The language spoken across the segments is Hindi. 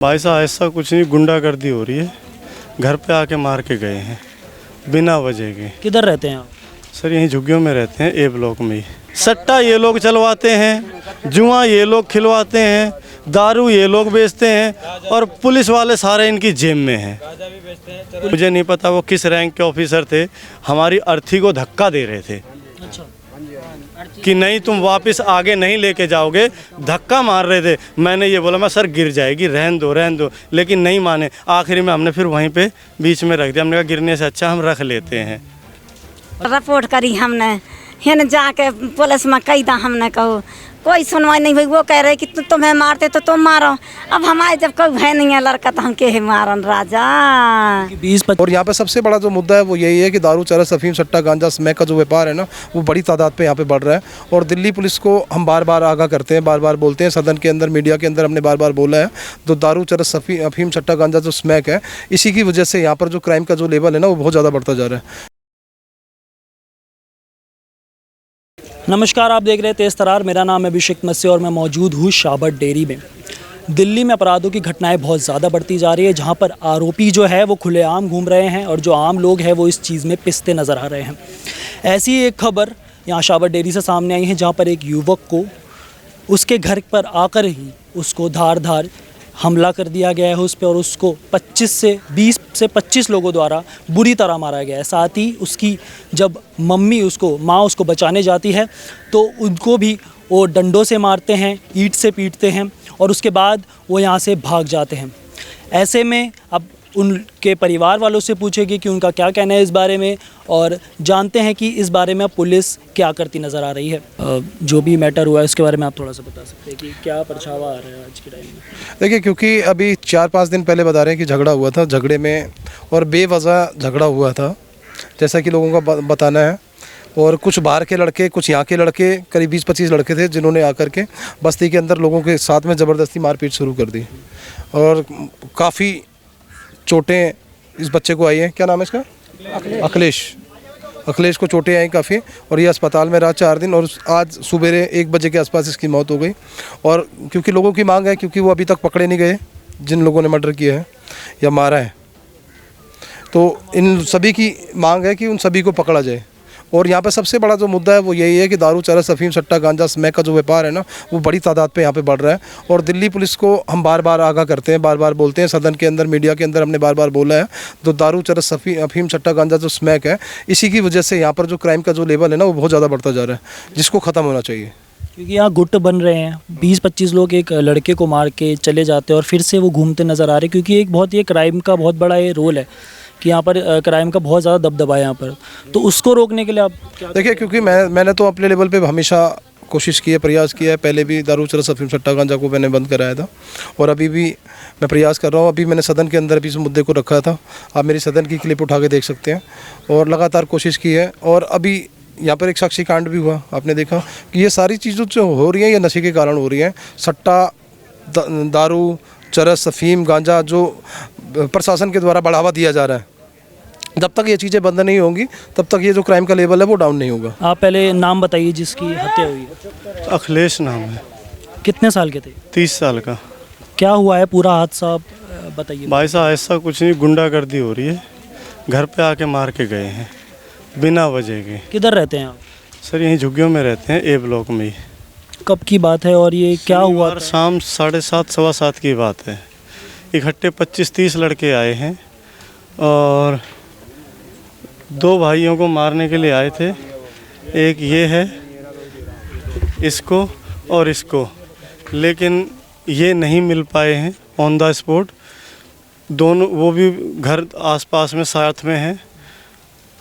भाई साहब ऐसा कुछ नहीं, गुंडागर्दी हो रही है। घर पे आके मार के गए हैं बिना वजह के। किधर रहते हैं आप? सर यहीं झुग्गियों में रहते हैं, ए ब्लॉक में ही। सट्टा ये लोग चलवाते हैं, जुआ ये लोग खिलवाते हैं, दारू ये लोग बेचते हैं और पुलिस वाले सारे इनकी जेब में हैं। मुझे नहीं पता वो किस रैंक के ऑफिसर थे, हमारी अर्थी को धक्का दे रहे थे। अच्छा। कि नहीं तुम वापस आगे नहीं लेके जाओगे, धक्का मार रहे थे। मैंने ये बोला मैं सर गिर जाएगी, रहन दो, लेकिन नहीं माने। आखिरी में हमने फिर वहीं पे बीच में रख दिया। हमने कहा गिरने से अच्छा हम रख लेते हैं। रिपोर्ट करी हमने, हिन जाके पुलिस में कही था हमने, कहो कोई सुनवाई नहीं हुई। वो कह रहे कि तुम्हें मारते तो तुम मारो। अब हमारे जब कोई भय नहीं है लड़का तो हम के मारन राजा। 20-25 और यहाँ पे सबसे बड़ा जो मुद्दा है वो यही है कि दारू, चरस, अफीम, सट्टा, गांजा, स्मैक का जो व्यापार है ना, वो बड़ी तादाद पे यहाँ पे बढ़ रहा है। और दिल्ली पुलिस को हम बार बार आगाह करते हैं, बार बार बोलते हैं, सदन के अंदर, मीडिया के अंदर हमने बार बार बोला है। तो दारू, चरस, अफीम, सट्टा, गांजा जो स्मैक है, इसी की वजह से यहाँ पर जो क्राइम का जो लेवल है ना, वो बहुत ज़्यादा बढ़ता जा रहा है। नमस्कार, आप देख रहे हैं तेज़ तरार। मेरा नाम है अभिषेक मस्सी और मैं मौजूद हूँ शाहबट डेयरी में। दिल्ली में अपराधों की घटनाएं बहुत ज़्यादा बढ़ती जा रही है, जहां पर आरोपी जो है वो खुलेआम घूम रहे हैं और जो आम लोग हैं वो इस चीज़ में पिसते नज़र आ रहे हैं। ऐसी एक खबर यहाँ शाहबट डेयरी से सामने आई है, जहां पर एक युवक को उसके घर पर आकर ही उसको धार हमला कर दिया गया है उस पर, और उसको 20 से 25 लोगों द्वारा बुरी तरह मारा गया है। साथ ही उसकी जब माँ उसको बचाने जाती है तो उनको भी वो डंडों से मारते हैं, ईंट से पीटते हैं और उसके बाद वो यहाँ से भाग जाते हैं। ऐसे में अब उनके परिवार वालों से पूछेंगे कि उनका क्या कहना है इस बारे में, और जानते हैं कि इस बारे में अब पुलिस क्या करती नज़र आ रही है। जो भी मैटर हुआ है उसके बारे में आप थोड़ा सा बता सकते हैं कि क्या परछावा आ रहा है आज के टाइम में? देखिए, क्योंकि अभी 4-5 दिन पहले बता रहे हैं कि झगड़ा हुआ था, झगड़े में और बेवजह झगड़ा हुआ था, जैसा कि लोगों का बताना है। और कुछ बाहर के लड़के, कुछ यहाँ के लड़के, करीब 20-25 लड़के थे जिन्होंने आकर के बस्ती के अंदर लोगों के साथ में ज़बरदस्ती मारपीट शुरू कर दी और काफ़ी चोटें इस बच्चे को आई हैं। क्या नाम है इसका? अखिलेश को चोटें आई काफ़ी, और ये अस्पताल में रहा 4 दिन और आज सुबह 1 बजे के आसपास इसकी मौत हो गई। और क्योंकि लोगों की मांग है, क्योंकि वो अभी तक पकड़े नहीं गए जिन लोगों ने मर्डर किया है या मारा है, तो इन सभी की मांग है कि उन सभी को पकड़ा जाए। और यहाँ पे सबसे बड़ा जो मुद्दा है वो यही है कि दारू, चरस, अफीम, सट्टा, गांजा, स्मैक का जो व्यापार है ना, वो बड़ी तादाद पे यहाँ पे बढ़ रहा है। और दिल्ली पुलिस को हम बार बार आगाह करते हैं, बार बार बोलते हैं, सदन के अंदर, मीडिया के अंदर हमने बार बार बोला है। तो दारू, चरस, अफीम, सट्टा, गांजा जो स्मैक है, इसी की वजह से यहाँ पर जो क्राइम का जो लेवल है ना, वो बहुत ज़्यादा बढ़ता जा रहा है, जिसको ख़त्म होना चाहिए। क्योंकि यहाँ गुट बन रहे हैं, 20-25 लोग एक लड़के को मार के चले जाते हैं और फिर से वो घूमते नज़र आ रहे हैं। क्योंकि एक बहुत ये क्राइम का बहुत बड़ा ये रोल है कि यहाँ पर क्राइम का बहुत ज़्यादा दबदबा है यहाँ पर, तो उसको रोकने के लिए आप क्या? देखिए, क्योंकि मैंने तो अपने लेवल पे हमेशा कोशिश की है, प्रयास किया है। पहले भी दारू, चरस, अफीम, सट्टा, गांजा को मैंने बंद कराया था और अभी भी मैं प्रयास कर रहा हूँ। अभी मैंने सदन के अंदर भी इस मुद्दे को रखा था, आप मेरी सदन की क्लिप उठा के देख सकते हैं। और लगातार कोशिश की है। और अभी यहाँ पर एक साक्षी कांड भी हुआ, आपने देखा कि ये सारी चीज़ें जो हो रही हैं ये नशे के कारण हो रही हैं। सट्टा, दारू, चरस, अफीम, गांजा जो प्रशासन के द्वारा बढ़ावा दिया जा रहा है, जब तक ये चीज़ें बंद नहीं होंगी तब तक ये जो क्राइम का लेवल है वो डाउन नहीं होगा। आप पहले नाम बताइए जिसकी हत्या हुई है। अखिलेश नाम है। कितने साल के थे? 30 साल का। क्या हुआ है पूरा हादसा आप बताइए। भाई साहब ऐसा कुछ नहीं, गुंडागर्दी हो रही है। घर पे आके मार के गए हैं बिना वजह के। किधर रहते हैं आप? सर यहीं झुग्गियों में रहते हैं, ए ब्लॉक में ही। कब की बात है और ये क्या हुआ? शाम 7:30 सवा 7 की बात है। इकट्ठे 25-30 लड़के आए हैं और 2 भाइयों को मारने के लिए आए थे। एक ये है, इसको और इसको, लेकिन ये नहीं मिल पाए हैं ऑन द स्पॉट। दोनों वो भी घर आसपास में साथ में हैं।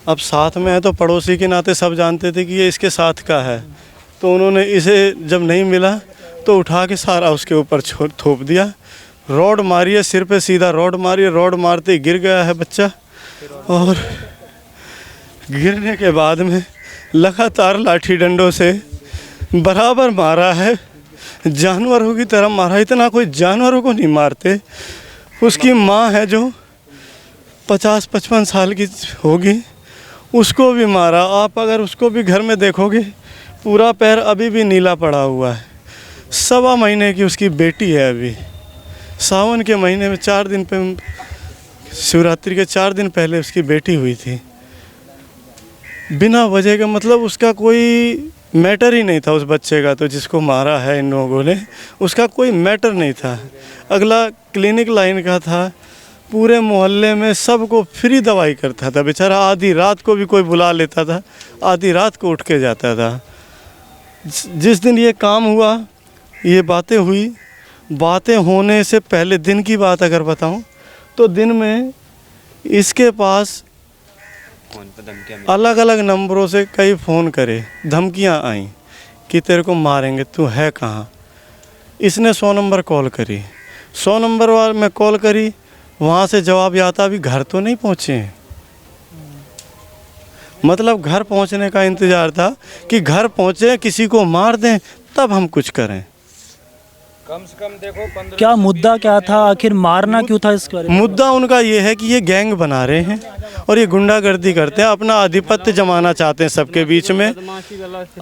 अब साथ में है तो पड़ोसी के नाते सब जानते थे कि ये इसके साथ का है, तो उन्होंने इसे जब नहीं मिला तो उठा के सारा उसके ऊपर थोप दिया। रॉड मारी है, सिर पे सीधा रॉड मारी है। रॉड मारते ही गिर गया है बच्चा, और गिरने के बाद में लगातार लाठी डंडों से बराबर मारा है, जानवरों की तरह मारा। इतना कोई जानवरों को नहीं मारते। उसकी माँ है जो 50-55 साल की होगी, उसको भी मारा। आप अगर उसको भी घर में देखोगे, पूरा पैर अभी भी नीला पड़ा हुआ है। 1.25 महीने की उसकी बेटी है अभी, सावन के महीने में 4 दिन पे, शिवरात्रि के 4 दिन पहले उसकी बेटी हुई थी। बिना वजह का, मतलब उसका कोई मैटर ही नहीं था उस बच्चे का, तो जिसको मारा है इन लोगों ने, उसका कोई मैटर नहीं था। अगला क्लिनिक लाइन का था, पूरे मोहल्ले में सबको फ्री दवाई करता था बेचारा। आधी रात को भी कोई बुला लेता था, आधी रात को उठ के जाता था। जिस दिन ये काम हुआ, ये बातें हुई, बातें होने से पहले दिन की बात अगर बताऊं तो दिन में इसके पास अलग अलग नंबरों से कई फ़ोन करे, धमकियां आई कि तेरे को मारेंगे, तू है कहाँ। इसने 100 नंबर कॉल करी, 100 नंबर वाले में कॉल करी, वहाँ से जवाब आता अभी घर तो नहीं पहुँचे हैं। मतलब घर पहुँचने का इंतज़ार था कि घर पहुँचे, किसी को मार दें तब हम कुछ करें। कम से कम देखो 15 क्या मुद्दा क्या था, आखिर मारना क्यों था इसके बारे में? मुद्दा उनका ये है कि ये गैंग बना रहे हैं और ये गुंडागर्दी करते हैं, अपना आधिपत्य जमाना चाहते हैं सबके बीच में।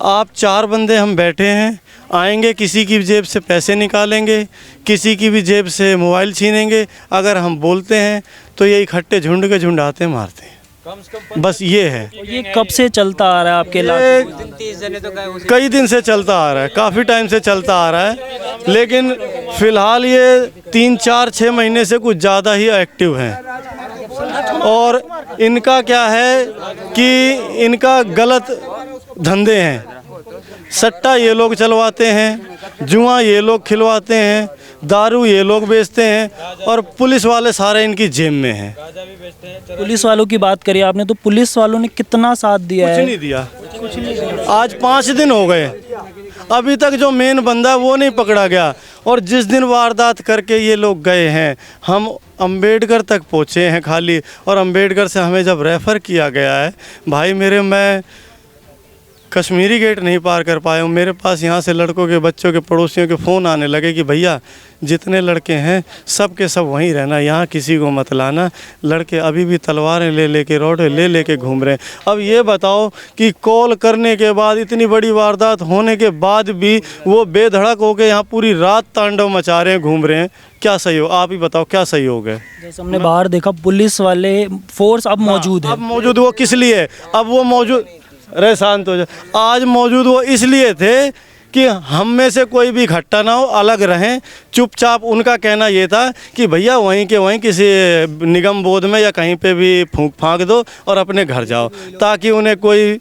आप 4 बंदे हम बैठे हैं, आएंगे, किसी की जेब से पैसे निकालेंगे, किसी की भी जेब से मोबाइल छीनेंगे। अगर हम बोलते हैं तो ये इकट्ठे झुंड के झुंड आते मारते हैं। कम से कम बस ये है। ये कब से चलता आ रहा है आपके इलाके? कई दिन से चलता आ रहा है, काफ़ी टाइम से चलता आ रहा है, लेकिन फ़िलहाल ये 3, 4, 6 महीने से कुछ ज़्यादा ही एक्टिव हैं। और इनका क्या है कि इनका गलत धंधे हैं। सट्टा ये लोग चलवाते हैं, जुआ ये लोग खिलवाते हैं, दारू ये लोग बेचते हैं, और पुलिस वाले सारे इनकी जेब में हैं। पुलिस वालों की बात करी आपने, तो पुलिस वालों ने कितना साथ दिया कुछ है? नहीं दिया। आज 5 दिन हो गए, अभी तक जो मेन बंदा है वो नहीं पकड़ा गया। और जिस दिन वारदात करके ये लोग गए हैं, हम अंबेडकर तक पहुँचे हैं खाली, और अंबेडकर से हमें जब रेफ़र किया गया है, भाई मेरे, मैं कश्मीरी गेट नहीं पार कर पाया हूँ। मेरे पास यहाँ से लड़कों के, बच्चों के, पड़ोसियों के फ़ोन आने लगे कि भैया जितने लड़के हैं सब के सब वहीं रहना, यहाँ किसी को मत लाना। लड़के अभी भी तलवारें ले लेके, रोडे ले लेके घूम रहे हैं। अब ये बताओ कि कॉल करने के बाद, इतनी बड़ी वारदात होने के बाद भी वो बेधड़क होके यहाँ पूरी रात तांडव मचा रहे हैं, घूम रहे हैं। क्या सही हो? आप ही बताओ क्या सही हो गए? जैसे हमने बाहर देखा, पुलिस वाले फोर्स अब मौजूद है। अब मौजूद वो किस लिए? अब वो मौजूद, अरे शांत हो जाए। आज मौजूद वो इसलिए थे कि हम में से कोई भी इकट्ठा ना हो, अलग रहें, चुपचाप। उनका कहना ये था कि भैया वहीं के वहीं किसी निगम बोध में या कहीं पे भी फूंक फाँक दो और अपने घर जाओ, ताकि उन्हें कोई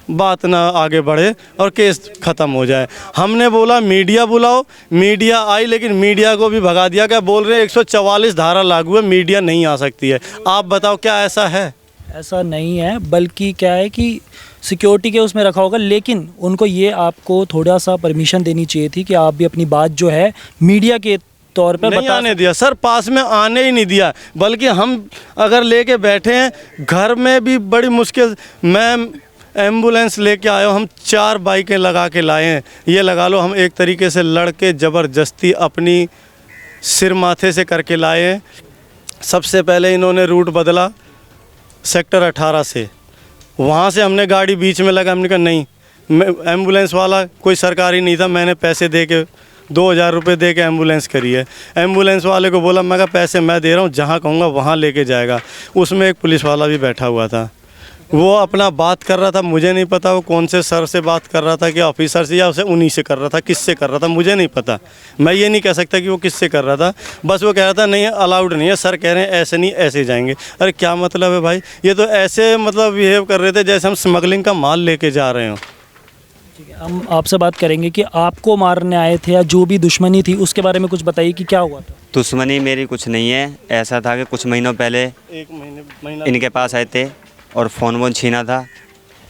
बात ना आगे बढ़े और केस ख़त्म हो जाए। हमने बोला मीडिया बुलाओ, मीडिया आई, लेकिन मीडिया को भी भगा दिया। क्या बोल रहे हैं? 144 धारा लागू है, मीडिया नहीं आ सकती है। आप बताओ क्या ऐसा है? ऐसा नहीं है, बल्कि क्या है कि सिक्योरिटी के उसमें रखा होगा, लेकिन उनको ये आपको थोड़ा सा परमिशन देनी चाहिए थी कि आप भी अपनी बात जो है मीडिया के तौर पर नहीं आने दिया सर, पास में आने ही नहीं दिया। बल्कि हम अगर लेके बैठे हैं, घर में भी बड़ी मुश्किल, मैं एम्बुलेंस लेके आया हूँ, हम 4 बाइकें लगा के लाए हैं। ये लगा लो, हम एक तरीके से लड़के ज़बरदस्ती अपनी सिर माथे से करके लाए हैं। सबसे पहले इन्होंने रूट बदला सेक्टर 18 से, वहाँ से हमने गाड़ी बीच में लगा। हमने कहा नहीं, एम्बुलेंस वाला कोई सरकारी नहीं था, मैंने पैसे दे के 2000 रुपये दे के एम्बुलेंस करी है। एम्बुलेंस वाले को बोला, मैं कहा पैसे मैं दे रहा हूँ, जहाँ कहूँगा वहाँ लेके जाएगा। उसमें एक पुलिस वाला भी बैठा हुआ था, वो अपना बात कर रहा था। मुझे नहीं पता वो कौन से सर से बात कर रहा था, कि ऑफिसर से या उसे उन्हीं से कर रहा था, किससे कर रहा था मुझे नहीं पता। मैं ये नहीं कह सकता कि वो किससे कर रहा था, बस वो कह रहा था नहीं अलाउड नहीं है, सर कह रहे हैं ऐसे नहीं ऐसे जाएंगे। अरे क्या मतलब है भाई? ये तो ऐसे मतलब बिहेव कर रहे थे जैसे हम स्मगलिंग का माल लेके जा रहे हो। ठीक है, हम आपसे बात करेंगे कि आपको मारने आए थे या जो भी दुश्मनी थी उसके बारे में कुछ बताइए कि क्या हुआ था। दुश्मनी मेरी कुछ नहीं है। ऐसा था कि कुछ महीनों पहले एक महीना इनके पास आए थे और फ़ोन वोन छीना था,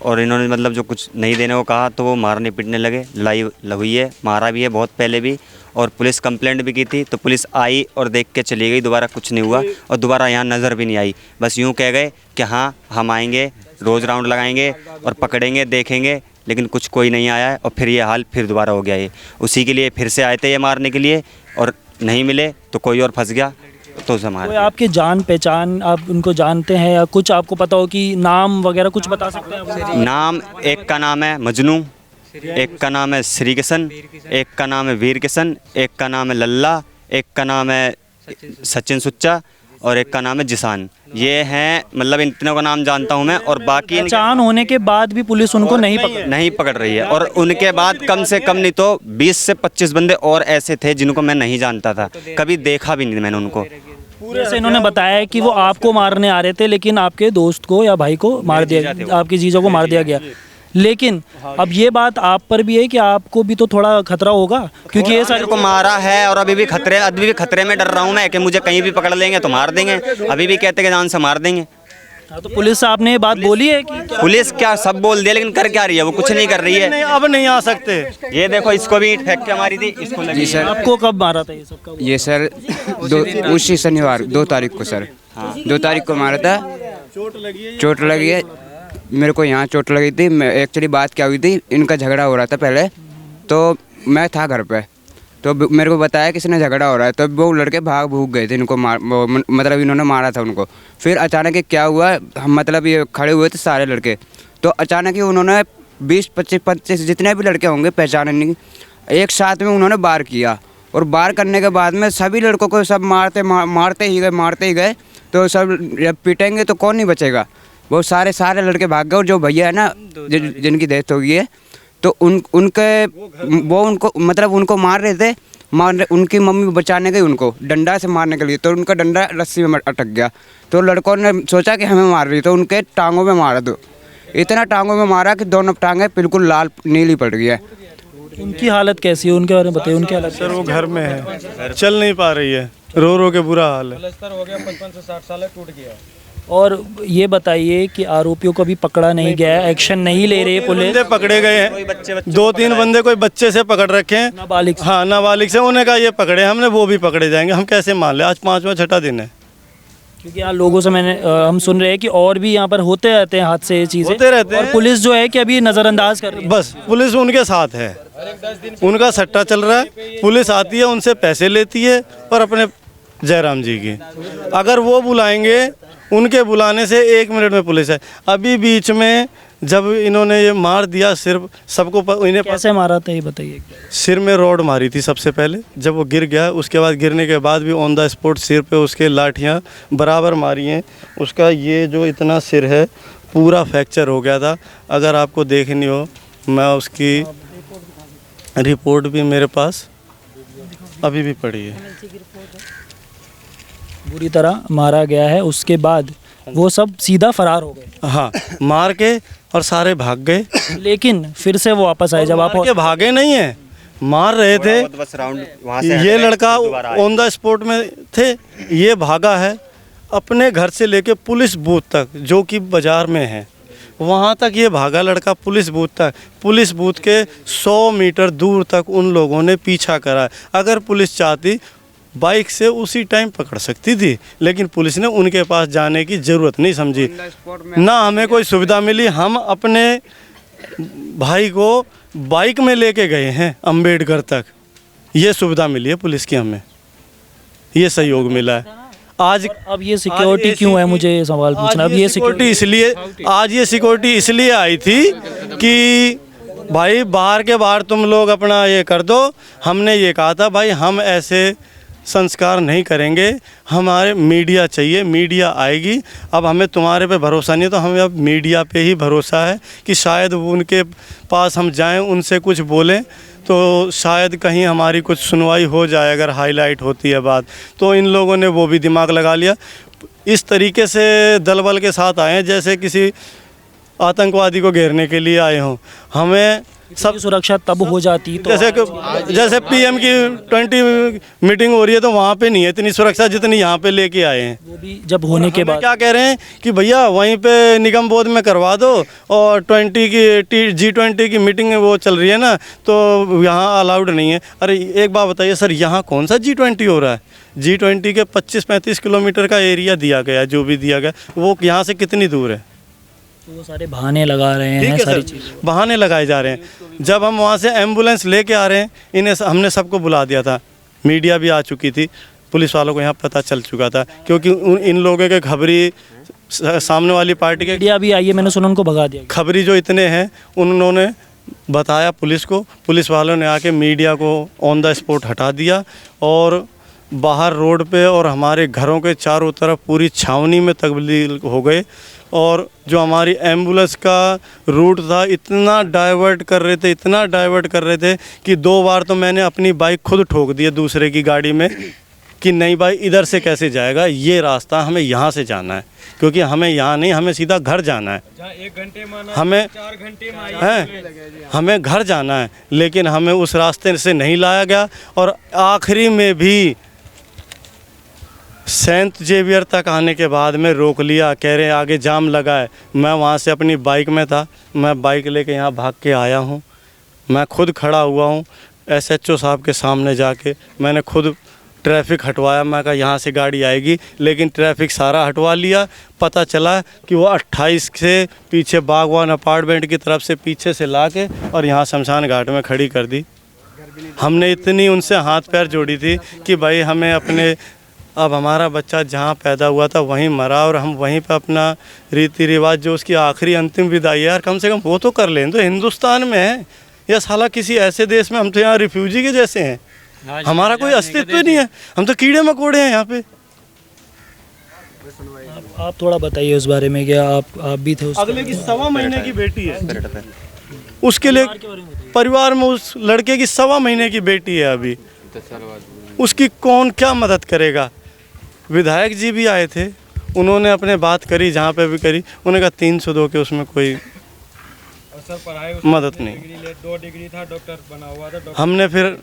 और इन्होंने मतलब जो कुछ नहीं देने को कहा तो वो मारने पीटने लगे। लड़ाई हुई है, मारा भी है बहुत पहले भी, और पुलिस कंप्लेंट भी की थी। तो पुलिस आई और देख के चली गई, दोबारा कुछ नहीं हुआ और दोबारा यहाँ नज़र भी नहीं आई। बस यूँ कह गए कि हाँ हम आएंगे, रोज़ राउंड लगाएंगे और पकड़ेंगे, देखेंगे, लेकिन कुछ कोई नहीं आया है। और फिर ये हाल फिर दोबारा हो गया। ये उसी के लिए फिर से आए थे ये मारने के लिए, और नहीं मिले तो कोई और फंस गया तो उसे मार कोई दिया। आपके जान पहचान, आप उनको जानते हैं या कुछ आपको पता हो कि नाम वगैरह कुछ बता सकते हैं आप? नाम एक का नाम है मजनू, एक का नाम है श्री किशन, एक का नाम है वीर किशन, एक का नाम है लल्ला, एक का नाम है सचिन सुच्चा और एक का नाम है जिसान। ये हैं, मतलब इन तीनों का नाम जानता हूँ मैं, और बाकी पहचान होने के बाद भी पुलिस उनको नहीं पकड़ रही है। और उनके बाद कम से कम नहीं तो 20 से 25 बंदे और ऐसे थे जिनको मैं नहीं जानता था, कभी देखा भी नहीं मैंने उनको। जैसे इन्होंने बताया कि वो आपको मारने आ रहे थे, लेकिन आपके दोस्त को या भाई को मार दिया, आपके जीजा को मार दिया गया। लेकिन अब ये बात आप पर भी है कि आपको भी तो थोड़ा खतरा होगा, क्योंकि ये सारे को मारा है और अभी भी खतरे में डर रहा हूँ मैं कि मुझे कहीं भी पकड़ लेंगे तो मार देंगे। अभी भी कहते हैं जान से मार देंगे। तो पुलिस से आपने ये बात बोली है कि पुलिस क्या सब बोल दिया, लेकिन कर क्या रही है? वो कुछ नहीं कर रही है। अब नहीं आ सकते। ये देखो, इसको भी ईंट फेंक के मारी थी, इसको लगी। सर आपको कब मारा था ये सबका? ये सर उसी शनिवार 2 तारीख को सर 2 तारीख को मारा था। चोट लगी है मेरे को, यहाँ चोट लगी थी। मैं एक्चुअली बात क्या हुई थी, इनका झगड़ा हो रहा था पहले, तो मैं था घर पे, तो मेरे को बताया किसी ने झगड़ा हो रहा है, तो वो लड़के भूग गए थे इनको मतलब इन्होंने मारा था उनको। फिर अचानक क्या हुआ, हम मतलब ये खड़े हुए थे सारे लड़के, तो अचानक ही उन्होंने 20-25 जितने भी लड़के होंगे पहचाने नहीं, एक साथ में उन्होंने वार किया। और वार करने के बाद में सभी लड़कों को सब मारते ही गए। तो सब जब पीटेंगे तो कौन नहीं बचेगा, वो सारे लड़के भाग गए। और जो भैया है ना जिनकी डेथ हो गई है, तो उनको मतलब उनको मार रहे थे, उनकी मम्मी बचाने गई उनको डंडा से मारने के लिए, तो उनका डंडा रस्सी में अटक गया। तो लड़कों ने सोचा कि हमें मार रही, तो उनके टांगों में मारा, दो इतना टांगों में मारा कि दोनों टांगें बिल्कुल लाल नीली पड़ गई है। उनकी हालत कैसी है, उनके बारे में बताइए। उनकी हालत सर वो घर में है, चल नहीं पा रही है, रो रो के बुरा हाल है। प्लास्टर हो गया, 55 से 60 साल है, टूट गया। और ये बताइए कि आरोपियों को अभी पकड़ा नहीं गया है, एक्शन नहीं ले रही है पुलिस? बंदे पकड़े गए हैं, 2-3 बंदे कोई बच्चे से पकड़ रखे हैं, नाबालिग से। हाँ नाबालिग से। उन्हें कहा ये पकड़े हमने, वो भी पकड़े जाएंगे। हम कैसे मान ले, आज 5वां 6ठा दिन है। क्योंकि यहाँ लोगों से हम सुन रहे हैं कि और भी यहाँ पर होते रहते हैं हादसे, ये चीज़ें होते रहते हैं। और पुलिस जो है कि अभी नज़रअंदाज कर रही है। बस पुलिस उनके साथ है, उनका सट्टा चल रहा है। पुलिस आती है, उनसे पैसे लेती है, और अपने जयराम जी की अगर वो बुलाएंगे, उनके बुलाने से 1 मिनट में पुलिस है। अभी बीच में जब इन्होंने ये मार दिया, सिर्फ सबको इन्हें कैसे मारा था ये बताइए। सिर में रॉड मारी थी सबसे पहले, जब वो गिर गया। उसके बाद गिरने के बाद भी ऑन द स्पॉट सिर पे उसके लाठियाँ बराबर मारी हैं। उसका ये जो इतना सिर है पूरा फ्रैक्चर हो गया था। अगर आपको देखनी हो, मैं उसकी रिपोर्ट भी मेरे पास अभी भी पड़ी है। बुरी तरह मारा गया है, उसके बाद वो सब सीधा फरार हो गए। हाँ, मार के और सारे भाग गए। लेकिन फिर से वो वापस आए। जब आप मार के भागे नहीं है, मार रहे थे। ये लड़का ऑन द स्पॉट में थे, ये भागा है अपने घर से लेके पुलिस बूथ तक, जो कि बाजार में है, वहाँ तक ये भागा लड़का पुलिस बूथ तक। पुलिस बूथ के 100 मीटर दूर तक उन लोगों ने पीछा करा। अगर पुलिस चाहती बाइक से उसी टाइम पकड़ सकती थी, लेकिन पुलिस ने उनके पास जाने की ज़रूरत नहीं समझी। ना हमें कोई सुविधा मिली। हम अपने भाई को बाइक में लेके गए हैं अम्बेडकर तक, ये सुविधा मिली है पुलिस की, हमें ये सहयोग मिला है। आज अब ये सिक्योरिटी क्यों है, मुझे ये सवाल पूछना। अब ये सिक्योरिटी इसलिए, आज ये सिक्योरिटी इसलिए आई थी कि भाई बाहर के बाहर तुम लोग अपना ये कर दो। हमने ये कहा था भाई हम ऐसे संस्कार नहीं करेंगे, हमारे मीडिया चाहिए, मीडिया आएगी। अब हमें तुम्हारे पे भरोसा नहीं है, तो हमें अब मीडिया पे ही भरोसा है कि शायद उनके पास हम जाएं, उनसे कुछ बोलें, तो शायद कहीं हमारी कुछ सुनवाई हो जाए। अगर हाईलाइट होती है बात, तो इन लोगों ने वो भी दिमाग लगा लिया। इस तरीके से दल बल के साथ आए हैं जैसे किसी आतंकवादी को घेरने के लिए आए हों। हमें सब सुरक्षा तब हो जाती तो जैसे PM की 20 मीटिंग हो रही है, तो वहाँ पे नहीं है इतनी सुरक्षा जितनी यहाँ पे लेके आए हैं। वो भी जब होने के बाद क्या कह रहे हैं कि भैया वहीं पे निगम बोध में करवा दो, और G20 की मीटिंग वो चल रही है ना, तो यहाँ अलाउड नहीं है। अरे एक बात बताइए सर, यहाँ कौन सा G20 हो रहा है? G20 के 25-35 किलोमीटर का एरिया दिया गया, जो भी दिया गया, वो यहाँ से कितनी दूर है? वो सारे बहाने लगा रहे हैं, सारी चीज़ें बहाने लगाए जा रहे हैं। जब हम वहाँ से एम्बुलेंस लेके आ रहे हैं, इन्हें हमने सबको बुला दिया था, मीडिया भी आ चुकी थी, पुलिस वालों को यहाँ पता चल चुका था, क्योंकि इन लोगों के खबरी सामने वाली पार्टी के मीडिया भी आई है, मैंने सुना उनको भगा दिया। खबरी जो इतने हैं, उन्होंने बताया पुलिस को, पुलिस वालों ने आके मीडिया को ऑन द स्पॉट हटा दिया, और बाहर रोड पे और हमारे घरों के चारों तरफ पूरी छावनी में तब्दील हो गए। और जो हमारी एम्बुलेंस का रूट था इतना डाइवर्ट कर रहे थे, इतना डाइवर्ट कर रहे थे कि 2 बार तो मैंने अपनी बाइक खुद ठोक दी है दूसरे की गाड़ी में कि नहीं भाई इधर से कैसे जाएगा, ये रास्ता हमें यहाँ से जाना है, क्योंकि हमें यहाँ नहीं, हमें सीधा घर जाना है। जहाँ 1 घंटे माना हमें 4 घंटे में हैं, हमें घर जाना है, लेकिन हमें उस रास्ते से नहीं लाया गया। और आखिरी में भी सेंट जेवियर तक आने के बाद में रोक लिया, कह रहे हैं आगे जाम लगा है। मैं वहाँ से अपनी बाइक में था, मैं बाइक लेके यहाँ भाग के आया हूँ। मैं खुद खड़ा हुआ हूँ SHO साहब के सामने जाके, मैंने खुद ट्रैफिक हटवाया। मैं कहा यहाँ से गाड़ी आएगी, लेकिन ट्रैफिक सारा हटवा लिया। पता चला कि वो 28 से पीछे बागवान अपार्टमेंट की तरफ से पीछे से ला के और यहाँ शमशान घाट में खड़ी कर दी। हमने इतनी उनसे हाथ पैर जोड़ी थी कि भाई हमें अपने, अब हमारा बच्चा जहाँ पैदा हुआ था वहीं मरा और हम वहीं पे अपना रीति रिवाज जो उसकी आखिरी अंतिम विदाई है यार, कम से कम वो तो कर लें। तो हिंदुस्तान में है या साला किसी ऐसे देश में, हम तो यहाँ रिफ्यूजी के जैसे हैं, हमारा कोई अस्तित्व ही नहीं है, हम तो कीड़े मकोड़े हैं यहाँ पे। आप थोड़ा बताइए उस बारे में, क्या आप भी थे? अगले की 1.25 महीने की बेटी है, उसके लिए परिवार में उस लड़के की 1.25 महीने की बेटी है अभी, उसकी कौन क्या मदद करेगा। विधायक जी भी आए थे, उन्होंने अपने बात करी जहाँ पे भी करी, उन्होंने कहा 300 दो के उसमें कोई सर पढ़ाई मदद नहीं। 2 डिग्री था, डॉक्टर बना हुआ था। हमने फिर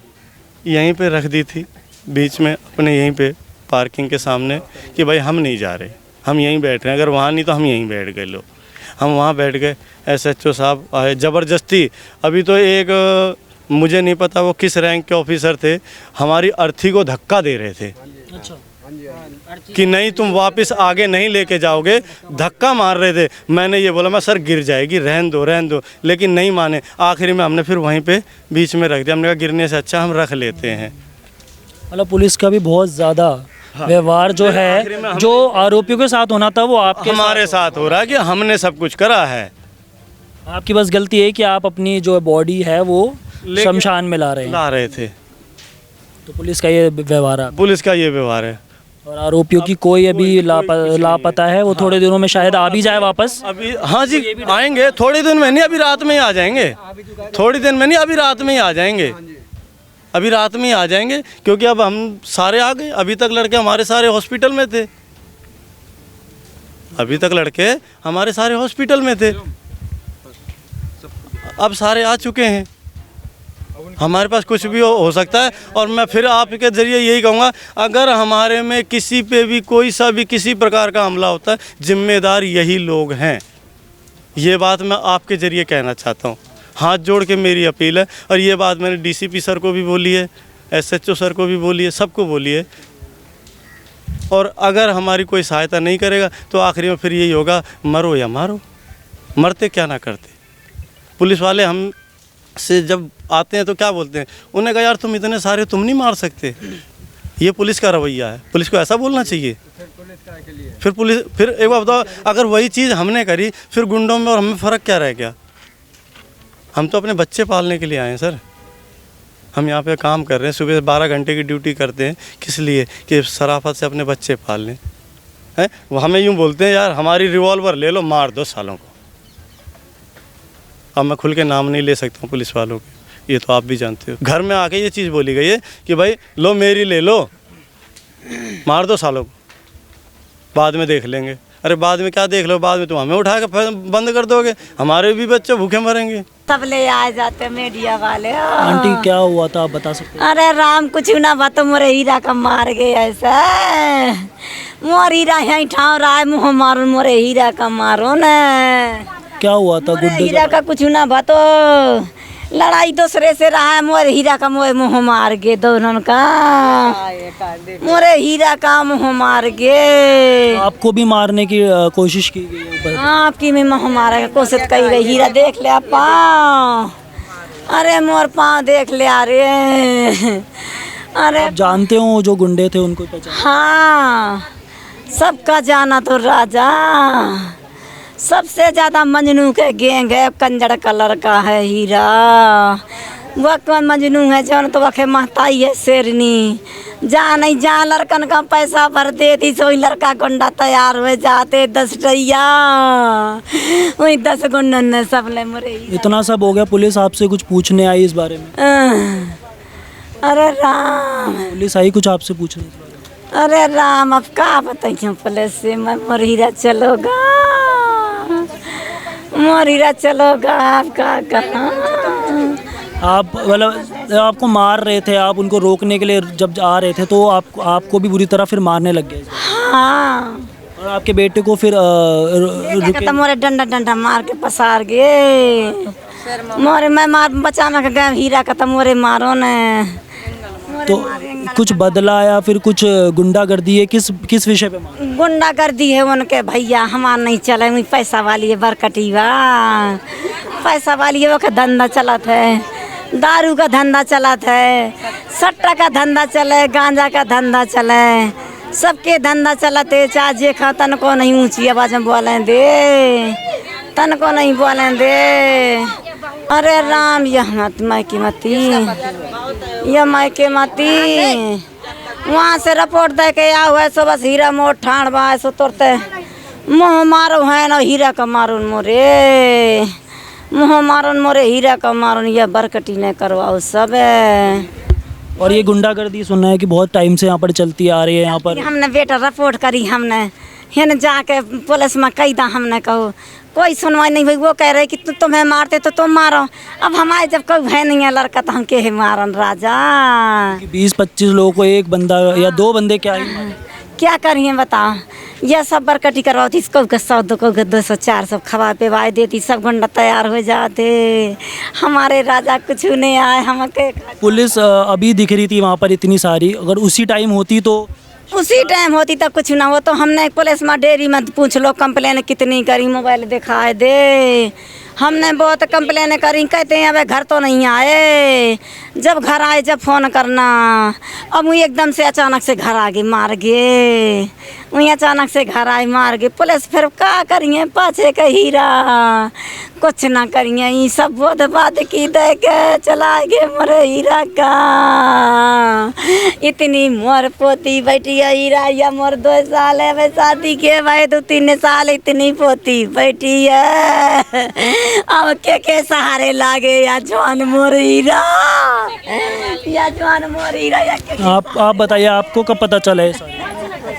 यहीं पे रख दी थी बीच में अपने यहीं पे पार्किंग के सामने कि भाई हम नहीं जा रहे, हम यहीं बैठ रहे हैं, अगर वहाँ नहीं तो हम यहीं बैठ गए। लो हम वहाँ बैठ गए। SHO साहब आए ज़बरदस्ती। अभी तो एक मुझे नहीं पता वो किस रैंक के ऑफिसर थे, हमारी अर्थी को धक्का दे रहे थे कि नहीं तुम वापस आगे नहीं लेके जाओगे, धक्का मार रहे थे। मैंने ये बोला मैं सर गिर जाएगी, रहन दो, लेकिन नहीं माने। आखिरी में हमने फिर वहीं पे बीच में रख दिया। हमने कहा गिरने से अच्छा हम रख लेते हैं। मतलब पुलिस का भी बहुत ज़्यादा व्यवहार जो है, जो आरोपियों के साथ होना था वो आपके हमारे साथ हो रहा है कि हमने सब कुछ करा है। आपकी बस गलती है कि आप अपनी जो बॉडी है वो शमशान में ला रहे थे। तो पुलिस का ये व्यवहार है, पुलिस का ये व्यवहार है। और आरोपियों की कोई अभी लापता है, वो थोड़े दिनों में शायद आ भी जाए वापस। अभी हाँ जी आएंगे, थोड़े दिन में नहीं, अभी रात में ही आ जाएंगे। थोड़ी दिन में नहीं, अभी रात में ही आ जाएंगे। अभी रात में ही आ जाएंगे, क्योंकि अब हम सारे आ गए। अभी तक लड़के हमारे सारे हॉस्पिटल में थे, अभी तक लड़के हमारे सारे हॉस्पिटल में थे, अब सारे आ चुके हैं। हमारे पास कुछ भी हो सकता है। और मैं फिर आपके ज़रिए यही कहूँगा, अगर हमारे में किसी पे भी कोई सा भी किसी प्रकार का हमला होता है, जिम्मेदार यही लोग हैं। ये बात मैं आपके ज़रिए कहना चाहता हूँ, हाथ जोड़ के मेरी अपील है। और ये बात मैंने DCP सर को भी बोली है, SHO सर को भी बोली है, सबको बोली है। और अगर हमारी कोई सहायता नहीं करेगा तो आखिरी में फिर यही होगा, मरो या मारो। मरते क्या ना करते। पुलिस वाले हम से जब आते हैं तो क्या बोलते हैं, उन्हें कहा यार तुम इतने सारे तुम नहीं मार सकते। ये पुलिस का रवैया है, पुलिस को ऐसा बोलना चाहिए। फिर एक बार बताओ, अगर वही चीज़ हमने करी फिर गुंडों में और हमें फ़र्क क्या रह गया। हम तो अपने बच्चे पालने के लिए आए हैं सर। हम यहाँ पे काम कर रहे हैं, सुबह 12 घंटे की ड्यूटी करते हैं, किस लिए कि शराफत से अपने बच्चे पाल लें। हैं वो हमें यूँ बोलते हैं यार हमारी रिवॉल्वर ले लो, मार दो सालों को। अब मैं खुल के नाम नहीं ले सकता हूँ पुलिस वालों के, ये तो आप भी जानते हो। घर में आके ये चीज़ बोली गई है कि भाई लो मेरी ले लो, मार दो सालों को, बाद में देख लेंगे। अरे बाद में क्या देख लो, बाद में तुम हमें उठा के बंद कर दोगे, हमारे भी बच्चे भूखे मरेंगे। सब ले आए जाते मीडिया वाले। आंटी क्या हुआ था आप बता सकते हैं? अरे राम कुछ ना बात, मोरे हीरा का मार गए ऐसा। मोर हीरा यहीं ठाव रहा है, मुँह मारो मोरे हीरा का मारो न। क्या हुआ था? गुड्डे हीरा का कुछ ना बातो, लड़ाई दूसरे से रहा है। मोरे हीरा का मोरे मुँह मार गए दोनों का, मोरे हीरा का मुँह मार गए। आपको भी मारने की कोशिश की गई है? आपकी भी मुँह मारे कोशिश करी रही। हीरा देख ले पाँव, अरे मोर पाँव देख ले। अरे आप जानते हो जो गुंडे थे उनको पहचान? हाँ सबका जाना तो राजा, सबसे ज़्यादा मजनू के गैंग है, कंजड़ कलर का है हीरा। वो कौन मजनू है जौन तो वखे महताई है शेरनी। जा नहीं जा लड़कन का पैसा भर देती सोई लड़का गुंडा तैयार हो जाते 10 टैया वही 10 गुंडन ने सब ले मरे। इतना सब हो गया, पुलिस आपसे कुछ पूछने आई इस बारे में? अरे राम, पुलिस आई कुछ आपसे पूछने इस बारे में? अरे राम, अब का बताइए पुलिस से। मैं मोरीरा चलोगा, मोरीरा चलोगा, आप का कहा। आप मतलब आपको मार रहे थे, आप उनको रोकने के लिए जब आ रहे थे तो आपको भी बुरी तरह फिर मारने लग गए? हाँ, और आपके बेटे को फिर तो मोरे डंडा डंडा मार के पसार गए। मोरे मैं मार बचा में गए हीरा का तो मोरे मारो ने। तो कुछ बदला या फिर कुछ गुंडागर्दी है, किस विषय पे मारा? गुंडागर्दी है उनके भैया, हमार नहीं चले। वही पैसा वाली है बरकटीवा, पैसा वाली है, वो का धंधा चलत है, दारू का धंधा चलत है, सट्टा का धंधा चले, गांजा का धंधा चले, सबके धंधा चलते। चाहे जे खा तन को नहीं ऊंची आवाज में बोले दे, तन को नहीं बोले दे। अरे राम, यह मत मायके मती, यह मायके मती। वहाँ से रिपोर्ट दे के आ हुआ सो बस हीरा मोट ठाण बा सो तुरते मुँह मारो है ना हीरा का मारो मोरे, मुँह मारो मोरे हीरा का मारो। यह बरकटी ने करवाओ सब है। और ये गुंडागर्दी सुनना है कि बहुत टाइम से यहाँ पर चलती आ रही है। यहाँ पर हमने बेटा रिपोर्ट करी, हमने हिन जाके पुलिस में कही था, हमने कहो कोई सुनवाई नहीं हुई। वो कह रहे कि तुम्हें मारते तो तुम मारो। अब हमारे जब कोई है नहीं है लड़का तो हम के मारन राजा। 20-25 लोगों को एक बंदा या 2 बंदे क्या ही क्या करिए बताओ। यह सब बरकटी करवाती, इसको 100 को 200 400 खवा पेवाए देती, सब गुंडा तैयार हो जाते। हमारे राजा कुछ नहीं आए। हम पुलिस अभी दिख रही थी वहाँ पर इतनी सारी, अगर उसी टाइम होती तो उसी टाइम होती तो कुछ ना हो। तो हमने पुलिस में डेरी में पूछ लो कंप्लेन कितनी करी, मोबाइल दिखाए दे। हमने बहुत कंप्लेन करी, कहते हैं अबे घर तो नहीं आए। जब घर आए जब फ़ोन करना, अब वही एकदम से अचानक से घर आ गए मार गए। वही अचानक से घर आए मार गए। पुलिस फिर क्या करिए, पाछे का हीरा कुछ ना करिए। ये सब बहुत बात की दे के चला गए मोरे हीरा का। इतनी मोर पोती बैठी है हीरा, या मोर 2 साल है भाई शादी के भाई 2-3 साल, इतनी पोती बैठी है। अब के सहारे लागे या जवान मोर हीरा, या जवान मोर हीरा या आप बताइए, आपको कब पता चला है?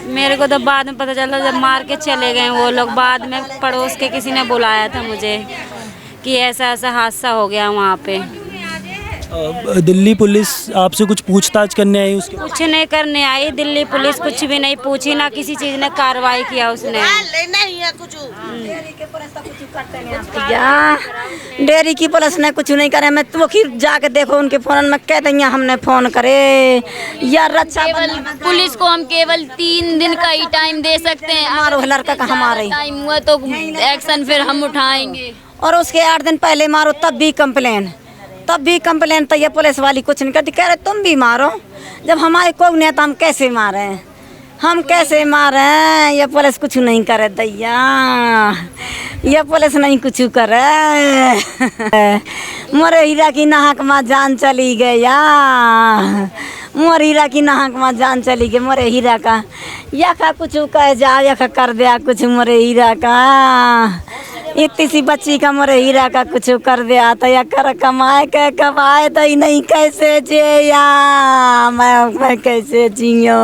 मेरे को तो बाद में पता चला, जब मार के चले गए वो लोग। बाद में पड़ोस के किसी ने बुलाया था मुझे कि ऐसा ऐसा हादसा हो गया वहाँ पे। दिल्ली पुलिस आपसे कुछ पूछताछ करने आई? उसके कुछ नहीं करने आई दिल्ली पुलिस, कुछ भी नहीं पूछी, ना किसी चीज़ ने कार्रवाई किया उसने। डेयरी की पुलिस ने कुछ नहीं करे। मैं तो जाके देखो उनके फोन में कह देंगे हमने फ़ोन करे या रक्षा। पुलिस को हम केवल 3 दिन का ही टाइम दे सकते हैं। मारो लड़का का हमारे टाइम हुआ तो एक्शन फिर हम उठाएंगे। और उसके 8 दिन पहले मारो तब भी कंप्लेन तो ये पुलिस वाली कुछ नहीं करती। कह रहे तुम भी मारो, जब हमारे को नहीं तो हम कैसे मारे, हम कैसे मारे। ये पुलिस कुछ नहीं करे दैया, ये पुलिस नहीं कुछ करे। मोरे हीरा की नाहक माँ जान चली गया, मोरे हीरा की नाहक माँ जान चली गई। मोरे हीरा का या का कुछ कह जा, या का कर दिया कुछ मोरे हीरा का। इतनी सी बच्ची का मोरे हीरा का कुछ कर दिया तो या कर कमाए के कमाए तो ही नहीं कैसे जिया, मैं कैसे जियो।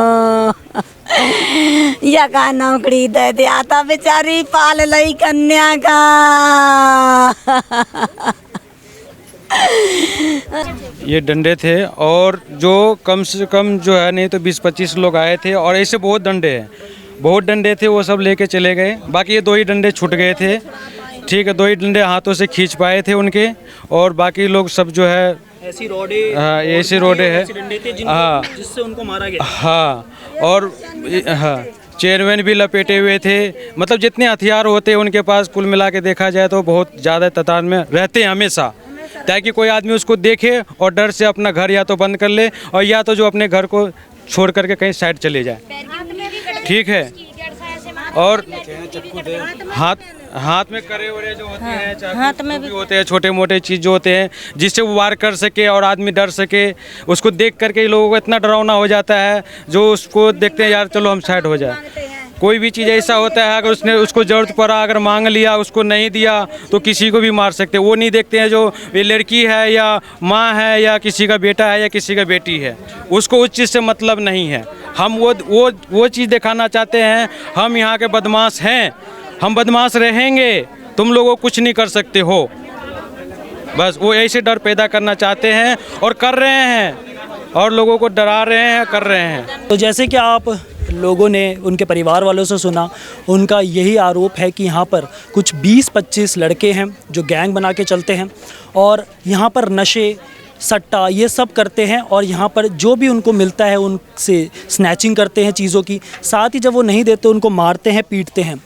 या का नौकरी दे दिया था बेचारी पाल लई कन्या का। ये डंडे थे और जो कम से कम जो है नहीं तो 20-25 लोग आए थे और ऐसे बहुत डंडे थे, वो सब लेके चले गए। बाकी ये 2 ही डंडे छूट गए थे, ठीक है, 2 ही डंडे हाथों से खींच पाए थे उनके। और बाकी लोग सब जो है ऐसी रोडे, हाँ ऐसी रोडे है, हाँ जिससे उनको मारा गया। हाँ, और हाँ चेयरमैन भी लपेटे हुए थे। मतलब जितने हथियार होते हैं उनके पास कुल मिला के देखा जाए तो बहुत ज़्यादा तादाद में रहते हैं हमेशा, ताकि कोई आदमी उसको देखे और डर से अपना घर या तो बंद कर ले और या तो जो अपने घर को छोड़ करके कहीं साइड चले जाए, ठीक है। और हाथ में करे वरे जो होते हैं, चाकू हाथ में भी होते हैं, छोटे मोटे चीज़ जो होते हैं जिससे वो वार कर सके और आदमी डर सके, उसको देख करके लोगों को इतना डरावना हो जाता है जो उसको देखते हैं यार चलो हम साइड हो जाए। कोई भी चीज़ ऐसा होता है अगर उसने उसको ज़रूरत पड़ा, अगर मांग लिया, उसको नहीं दिया तो किसी को भी मार सकते। वो नहीं देखते हैं जो ये लड़की है या माँ है या किसी का बेटा है या किसी का बेटी है, उसको उस चीज़ से मतलब नहीं है। हम वो चीज़ दिखाना चाहते हैं, हम यहाँ के बदमाश हैं, हम बदमाश रहेंगे, तुम लोगों कुछ नहीं कर सकते हो। बस वो ऐसे डर पैदा करना चाहते हैं और कर रहे हैं, और लोगों को डरा रहे हैं, कर रहे हैं। तो जैसे कि आप लोगों ने उनके परिवार वालों से सुना, उनका यही आरोप है कि यहाँ पर कुछ 20-25 लड़के हैं जो गैंग बना के चलते हैं और यहाँ पर नशे सट्टा ये सब करते हैं, और यहाँ पर जो भी उनको मिलता है उनसे स्नैचिंग करते हैं चीज़ों की, साथ ही जब वो नहीं देते उनको मारते हैं, पीटते हैं।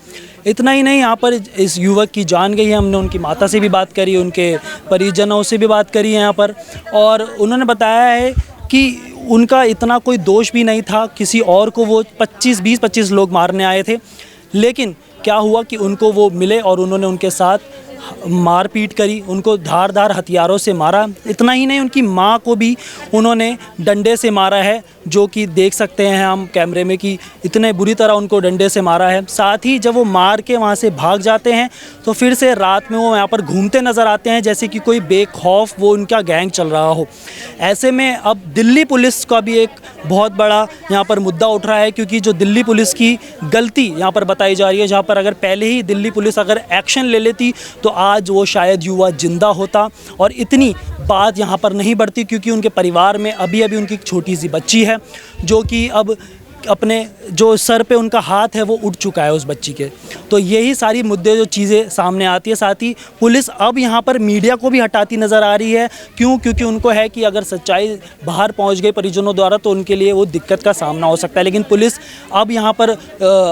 इतना ही नहीं, यहाँ पर इस युवक की जान गई है। हमने उनकी माता से भी बात करी, उनके परिजनों से भी बात करी है यहाँ पर, और उन्होंने बताया है कि उनका इतना कोई दोष भी नहीं था, किसी और को वो 20-25 लोग मारने आए थे, लेकिन क्या हुआ कि उनको वो मिले और उन्होंने उनके साथ मारपीट करी, उनको धारदार हथियारों से मारा। इतना ही नहीं, उनकी माँ को भी उन्होंने डंडे से मारा है, जो कि देख सकते हैं हम कैमरे में कि इतने बुरी तरह उनको डंडे से मारा है। साथ ही जब वो मार के वहाँ से भाग जाते हैं तो फिर से रात में वो यहाँ पर घूमते नज़र आते हैं जैसे कि कोई बेखौफ वो उनका गैंग चल रहा हो। ऐसे में अब दिल्ली पुलिस का भी एक बहुत बड़ा यहाँ पर मुद्दा उठ रहा है, क्योंकि जो दिल्ली पुलिस की गलती यहाँ पर बताई जा रही है, जहाँ पर अगर पहले ही दिल्ली पुलिस अगर एक्शन ले लेती तो आज वो शायद युवा जिंदा होता और इतनी बात यहाँ पर नहीं बढ़ती, क्योंकि उनके परिवार में अभी अभी उनकी एक छोटी सी बच्ची है जो कि अब अपने जो सर पे उनका हाथ है वो उठ चुका है उस बच्ची के। तो यही सारी मुद्दे जो चीज़ें सामने आती है। साथ ही पुलिस अब यहाँ पर मीडिया को भी हटाती नज़र आ रही है। क्यों? क्योंकि उनको है कि अगर सच्चाई बाहर पहुँच गई परिजनों द्वारा तो उनके लिए वो दिक्कत का सामना हो सकता है। लेकिन पुलिस अब यहाँ पर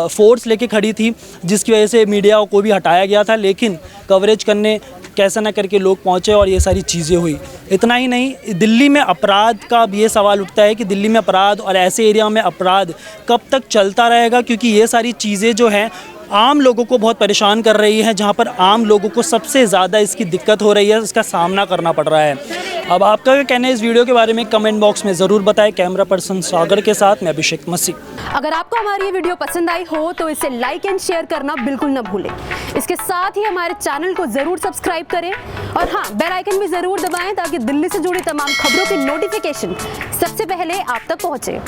फोर्स लेके खड़ी थी, जिसकी वजह से मीडिया को भी हटाया गया था, लेकिन कवरेज करने कैसा ना करके लोग पहुँचे और ये सारी चीज़ें हुई। इतना ही नहीं, दिल्ली में अपराध का भी ये सवाल उठता है कि दिल्ली में अपराध और ऐसे एरिया में अपराध कब तक चलता रहेगा, क्योंकि ये सारी चीज़ें जो हैं आम लोगों को बहुत परेशान कर रही हैं, जहाँ पर आम लोगों को सबसे ज़्यादा इसकी दिक्कत हो रही है, इसका सामना करना पड़ रहा है। अब आपका क्या कहना है इस वीडियो के बारे में कमेंट बॉक्स में ज़रूर बताएं। कैमरा पर्सन सागर के साथ मैं अभिषेक मसीह। अगर आपको हमारी ये वीडियो पसंद आई हो तो इसे लाइक एंड शेयर करना बिल्कुल न भूलें। इसके साथ ही हमारे चैनल को ज़रूर सब्सक्राइब करें और हाँ, बेल आइकन भी ज़रूर दबाएं ताकि दिल्ली से जुड़ी तमाम खबरों की नोटिफिकेशन सबसे पहले आप तक पहुँचे।